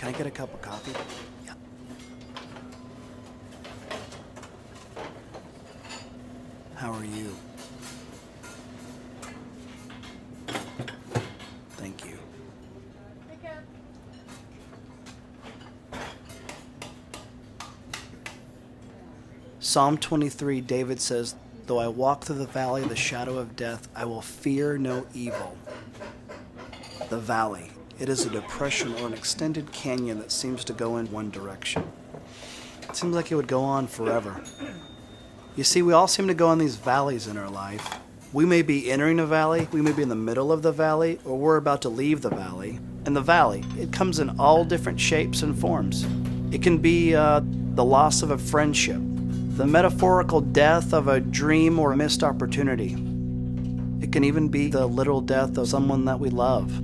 Can I get a cup of coffee? Yeah. How are you? Thank you. Psalm 23, David says, "Though I walk through the valley of the shadow of death, I will fear no evil." The valley. It is a depression or an extended canyon that seems to go in one direction. It seems like it would go on forever. You see, we all seem to go in these valleys in our life. We may be entering a valley, we may be in the middle of the valley, or we're about to leave the valley. And the valley, it comes in all different shapes and forms. It can be the loss of a friendship, the metaphorical death of a dream or a missed opportunity. It can even be the literal death of someone that we love.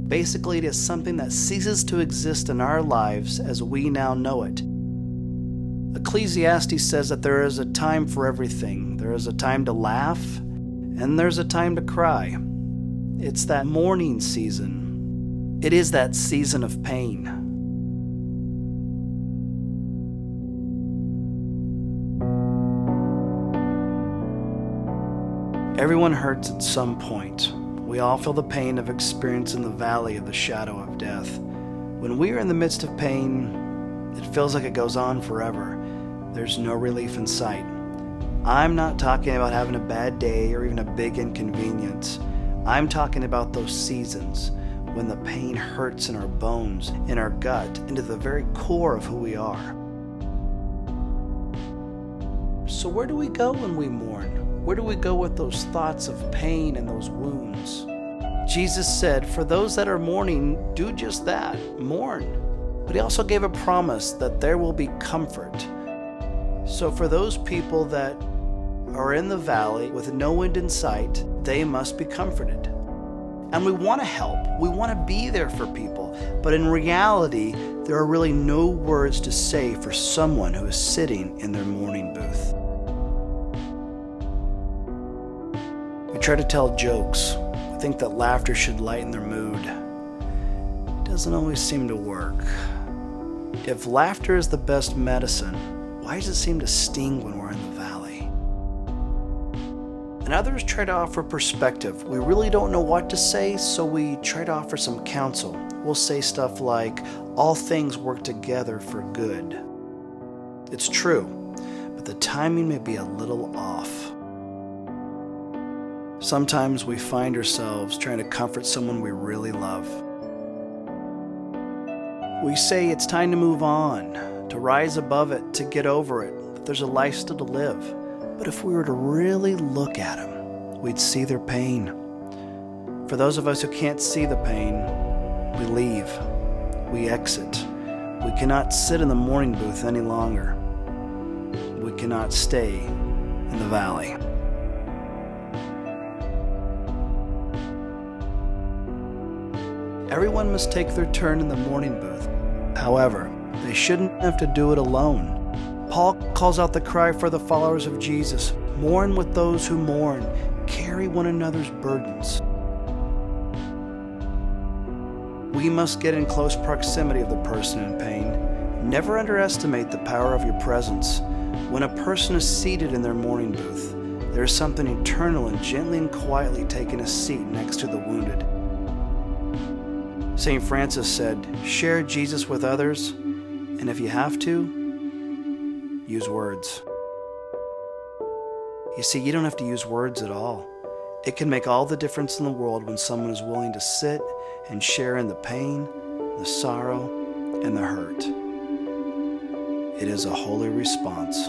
Basically, it is something that ceases to exist in our lives as we now know it. Ecclesiastes says that there is a time for everything. There is a time to laugh, and there's a time to cry. It's that mourning season. It is that season of pain. Everyone hurts at some point. We all feel the pain of experiencing the valley of the shadow of death. When we are in the midst of pain, it feels like it goes on forever. There's no relief in sight. I'm not talking about having a bad day or even a big inconvenience. I'm talking about those seasons when the pain hurts in our bones, in our gut, into the very core of who we are. So where do we go when we mourn? Where do we go with those thoughts of pain and those wounds? Jesus said, for those that are mourning, do just that, mourn. But he also gave a promise that there will be comfort. So for those people that are in the valley with no end in sight, they must be comforted. And we want to help. We want to be there for people. But in reality, there are really no words to say for someone who is sitting in their mourning booth. We try to tell jokes. We think that laughter should lighten their mood. It doesn't always seem to work. If laughter is the best medicine, why does it seem to sting when we're in the valley? And others try to offer perspective. We really don't know what to say, so we try to offer some counsel. We'll say stuff like, all things work together for good. It's true, but the timing may be a little off. Sometimes we find ourselves trying to comfort someone we really love. We say it's time to move on, to rise above it, to get over it, that there's a life still to live. But if we were to really look at them, we'd see their pain. For those of us who can't see the pain, we leave, we exit. We cannot sit in the mourning booth any longer. We cannot stay in the valley. Everyone must take their turn in the mourning booth. However, they shouldn't have to do it alone. Paul calls out the cry for the followers of Jesus, mourn with those who mourn, carry one another's burdens. We must get in close proximity of the person in pain. Never underestimate the power of your presence. When a person is seated in their mourning booth, there is something eternal and gently and quietly taking a seat next to the wounded. St. Francis said, share Jesus with others, and if you have to, use words. You see, you don't have to use words at all. It can make all the difference in the world when someone is willing to sit and share in the pain, the sorrow, and the hurt. It is a holy response.